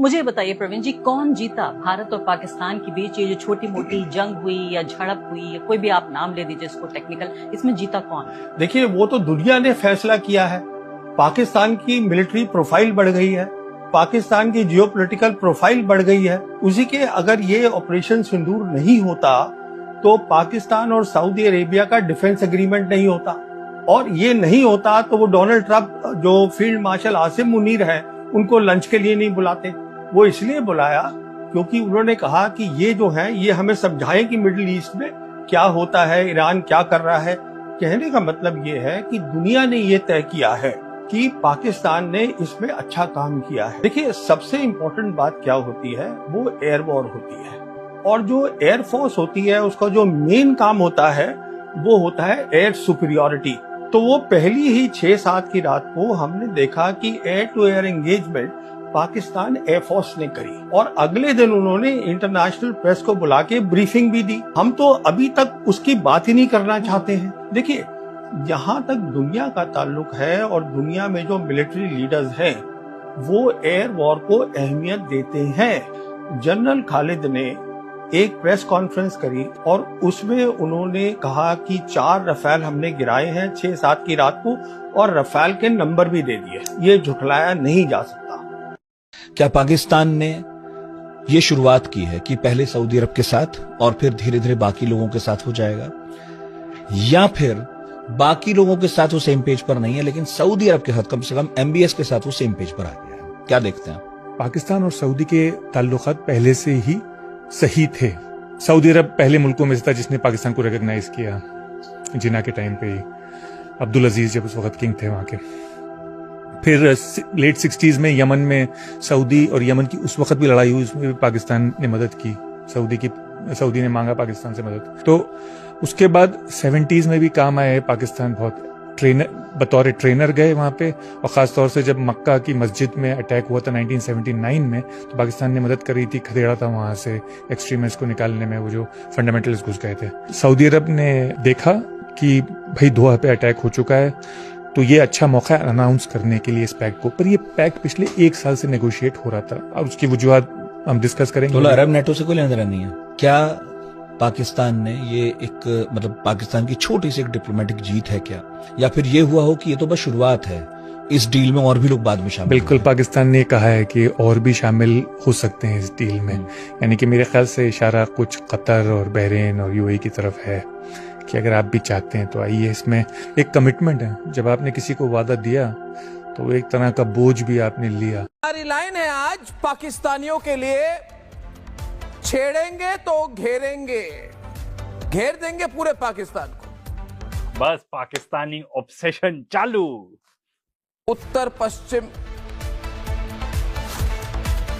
मुझे बताइए प्रवीण जी, कौन जीता भारत और पाकिस्तान के बीच ये जो छोटी मोटी जंग हुई या झड़प हुई या कोई भी आप नाम ले दीजिए इसको टेक्निकल, इसमें जीता कौन? देखिए, वो तो दुनिया ने फैसला किया है। पाकिस्तान की मिलिट्री प्रोफाइल बढ़ गई है, पाकिस्तान की जियोपॉलिटिकल प्रोफाइल बढ़ गई है। उसी के अगर ये ऑपरेशन सिंदूर नहीं होता तो पाकिस्तान और सऊदी अरेबिया का डिफेंस एग्रीमेंट नहीं होता, और ये नहीं होता तो वो डोनाल्ड ट्रंप जो फील्ड मार्शल आसिम मुनीर है उनको लंच के लिए नहीं बुलाते। वो इसलिए बुलाया क्योंकि उन्होंने कहा कि ये जो है ये हमें समझाएं कि मिडिल ईस्ट में क्या होता है, ईरान क्या कर रहा है। कहने का मतलब ये है कि दुनिया ने ये तय किया है कि पाकिस्तान ने इसमें अच्छा काम किया है। देखिए, सबसे इम्पोर्टेंट बात क्या होती है, वो एयर वॉर होती है, और जो एयर फोर्स होती है उसका जो मेन काम होता है वो होता है एयर सुपीरियोरिटी। तो वो पहली ही 6-7 की रात को हमने देखा कि air to air engagement Pakistan air force ने करी, और अगले दिन उन्होंने इंटरनेशनल प्रेस को बुला के ब्रीफिंग भी दी। हम तो अभी तक उसकी बात ही नहीं करना चाहते हैं। देखिए, जहां तक दुनिया का ताल्लुक है और दुनिया में जो मिलिट्री लीडर्स हैं वो एयर वॉर को अहमियत देते हैं। जनरल खालिद ने एक प्रेस कॉन्फ्रेंस करी और उसमें उन्होंने कहा कि 4 रफेल हमने गिराए हैं 6-7 की रात को, और रफेल के नंबर भी दे दिए। ये झुठलाया नहीं जा सकता। क्या पाकिस्तान ने ये शुरुआत की है कि पहले सऊदी अरब के साथ और फिर धीरे धीरे बाकी लोगों के साथ हो जाएगा, या फिर बाकी लोगों के साथ वो सेम पेज पर नहीं है लेकिन सऊदी अरब के साथ कम से कम MBS के साथ वो सेम पेज पर आ गया है? क्या देखते हैं? पाकिस्तान और सऊदी के ताल्लुकात पहले से ही सही थे। सऊदी अरब पहले मुल्कों में से था जिसने पाकिस्तान को रिकॉग्नाइज किया, जिना के टाइम पे ही, अब्दुल अजीज जब उस वक्त किंग थे वहां के। फिर लेट 60s में यमन में सऊदी और यमन की उस वक्त भी लड़ाई हुई, उसमें भी पाकिस्तान ने मदद की, सऊदी ने मांगा पाकिस्तान से मदद। तो उसके बाद 70s में भी काम आए पाकिस्तान, बहुत बतौर ट्रेनर गए वहां पे, और खासतौर से जब मक्का की मस्जिद में अटैक हुआ था 1979 में, तो पाकिस्तान ने मदद करी थी, खदेड़ा था वहां से एक्सट्रीमिस्ट को निकालने में, वो जो फंडामेंटलिस्ट घुस गए थे। सऊदी अरब ने देखा कि भाई दोहा पे अटैक हो चुका है, तो ये अच्छा मौका है अनाउंस करने के लिए इस पैक्ट को। पर ये पैक्ट पिछले 1 साल से नेगोशिएट हो रहा था, और उसकी वजूहत हम डिस्कस करेंगे। तो अरब नेटो से कोई लेना देना नहीं है क्या? पाकिस्तान ने ये एक मतलब पाकिस्तान की छोटी सी एक डिप्लोमेटिक जीत है क्या, या फिर ये हुआ हो कि ये तो बस शुरुआत है, इस डील में और भी लोग बाद में शामिल? बिल्कुल, पाकिस्तान ने कहा है कि और भी शामिल हो सकते हैं इस डील में। यानी कि मेरे ख्याल से इशारा कुछ कतर और बहरीन और UAE की तरफ है कि अगर आप भी चाहते हैं तो आइए। इसमें एक कमिटमेंट है, जब आपने किसी को वादा दिया तो एक तरह का बोझ भी आपने लिया। हमारी लाइन है आज पाकिस्तानियों के लिए, छेड़ेंगे तो घेरेंगे, घेर देंगे पूरे पाकिस्तान को। बस पाकिस्तानी ऑब्सेशन चालू। उत्तर पश्चिम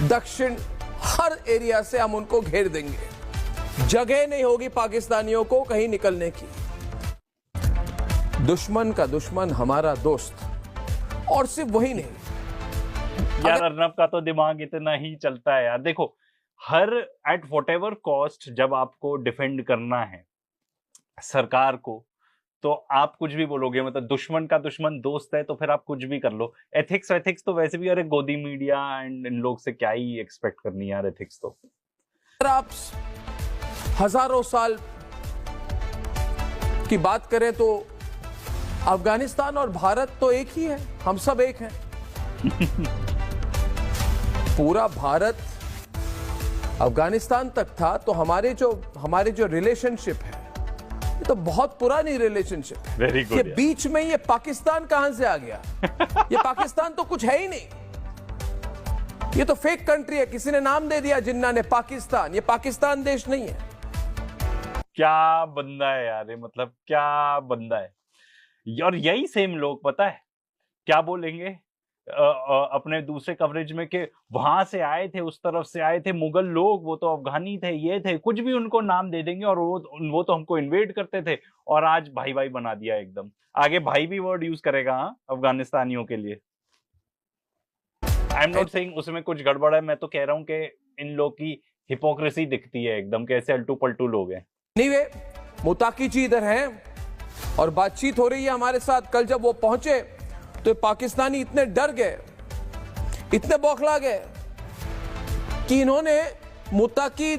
दक्षिण हर एरिया से हम उनको घेर देंगे, जगह नहीं होगी पाकिस्तानियों को कहीं निकलने की। दुश्मन का दुश्मन हमारा दोस्त, और सिर्फ वही नहीं यार, अर्नब का तो दिमाग इतना ही चलता है यार। देखो, हर एट व्हाटएवर कॉस्ट जब आपको डिफेंड करना है सरकार को, तो आप कुछ भी बोलोगे, मतलब दुश्मन का दुश्मन दोस्त है तो फिर आप कुछ भी कर लो। एथिक्स तो वैसे भी, अरे गोदी मीडिया एंड इन लोग से क्या ही एक्सपेक्ट करनी यार, एथिक्स तो। आप हजारों साल की बात करें तो अफगानिस्तान और भारत तो एक ही है, हम सब एक हैं। पूरा भारत अफगानिस्तान तक था, तो हमारे जो रिलेशनशिप है ये तो बहुत पुरानी रिलेशनशिप है। Very good. ये बीच में ये पाकिस्तान कहां से आ गया? ये पाकिस्तान तो कुछ है ही नहीं, ये तो फेक कंट्री है, किसी ने नाम दे दिया जिन्ना ने पाकिस्तान। ये पाकिस्तान देश नहीं है। क्या बंदा है यार ये, मतलब क्या बंदा है। और यही सेम लोग पता है क्या बोलेंगे अपने दूसरे कवरेज में कि वहां से आए थे, उस तरफ से आए थे मुगल लोग, वो तो अफगानी थे, ये थे, कुछ भी उनको नाम दे देंगे, और वो तो हमको इन्वेड करते थे, और आज भाई भाई बना दिया एकदम। आगे भाई भी वर्ड यूज करेगा हाँ अफगानिस्तानियों के लिए। आई एम नॉट सेइंग उसमें कुछ गड़बड़ है, मैं तो कह रहा हूँ कि इन लोग की हिपोक्रेसी दिखती है एकदम, कैसे अल्टू पल्टू लोग हैं। नीवे मुताकी जी इधर हैं और बातचीत हो रही है हमारे साथ। कल जब वो पहुंचे तो पाकिस्तानी इतने डर गए, इतने बौखला गए कि इन्होंने मुत्ताकी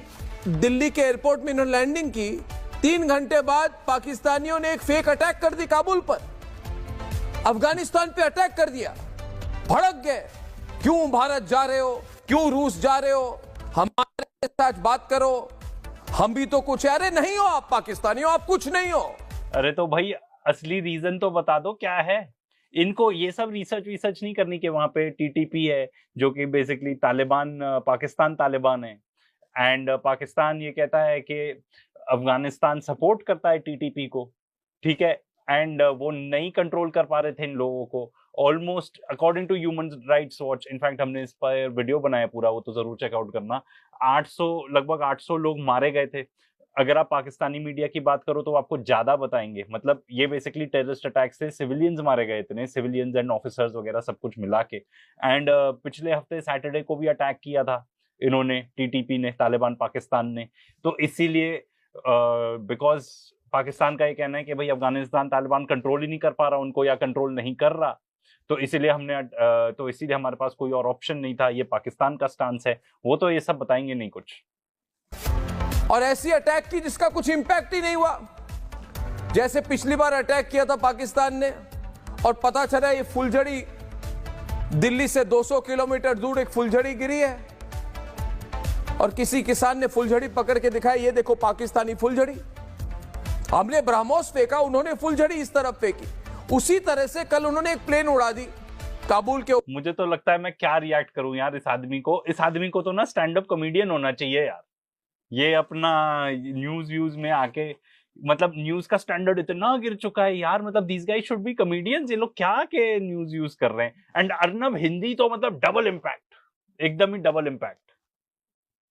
दिल्ली के एयरपोर्ट में इन्होंने लैंडिंग की, 3 घंटे बाद पाकिस्तानियों ने एक फेक अटैक कर दी काबुल पर, अफगानिस्तान पे अटैक कर दिया। भड़क गए, क्यों भारत जा रहे हो, क्यों रूस जा रहे हो, हमारे साथ बात करो, हम भी तो कुछ। अरे नहीं हो आप पाकिस्तानी हो, आप कुछ नहीं हो। अरे तो भाई असली रीजन तो बता दो क्या है। इनको ये सब रिसर्च नहीं करनी कि वहां पे टीटीपी है जो कि बेसिकली तालिबान, पाकिस्तान तालिबान है, एंड पाकिस्तान ये कहता है कि अफगानिस्तान सपोर्ट करता है टीटीपी को, ठीक है, एंड वो नहीं कंट्रोल कर पा रहे थे इन लोगों को। Almost according to human rights watch, in fact हमने इस पर वीडियो बनाया पूरा, वो तो जरूर चेकआउट करना, लगभग 800 लोग मारे गए थे। अगर आप पाकिस्तानी मीडिया की बात करो तो आपको ज्यादा बताएंगे। मतलब ये बेसिकली टेररिस्ट अटैक से सिविलियंस मारे गए, इतने सिविलियंस एंड ऑफिसर्स वगैरह सब कुछ मिला के। एंड पिछले हफ्ते सैटरडे को भी अटैक किया था इन्होंने, टीटीपी ने, तालिबान पाकिस्तान ने। तो इसीलिए बिकॉज पाकिस्तान का ये कहना है कि भाई अफगानिस्तान तालिबान कंट्रोल ही नहीं कर पा रहा उनको, या कंट्रोल नहीं कर रहा, तो इसीलिए हमारे पास कोई और ऑप्शन नहीं था। ये पाकिस्तान का स्टांस है, वो तो ये सब बताएंगे नहीं कुछ। और ऐसी अटैक की जिसका कुछ इंपैक्ट ही नहीं हुआ, जैसे पिछली बार अटैक किया था पाकिस्तान ने और पता चला ये फुलझड़ी, दिल्ली से 200 किलोमीटर दूर एक फुलझड़ी गिरी है और किसी किसान ने फुलझड़ी पकड़ के दिखाई, ये देखो पाकिस्तानी फुलझड़ी। हमने ब्रह्मोस फेंका, उन्होंने फुलझड़ी इस तरफ फेंकी। उसी तरह से कल उन्होंने एक प्लेन उड़ा दी काबुल के। मुझे तो लगता है मैं क्या रिएक्ट करूं यार इस आदमी को तो ना स्टैंड अप कॉमेडियन होना चाहिए यार। ये अपना न्यूज में आके, मतलब न्यूज का स्टैंडर्ड इतना गिर चुका है यार, मतलब these guys should be comedians. ये लोग क्या के न्यूज यूज कर रहे हैं। एंड अर्नब हिंदी तो मतलब डबल इम्पैक्ट, एकदम ही डबल इम्पैक्ट।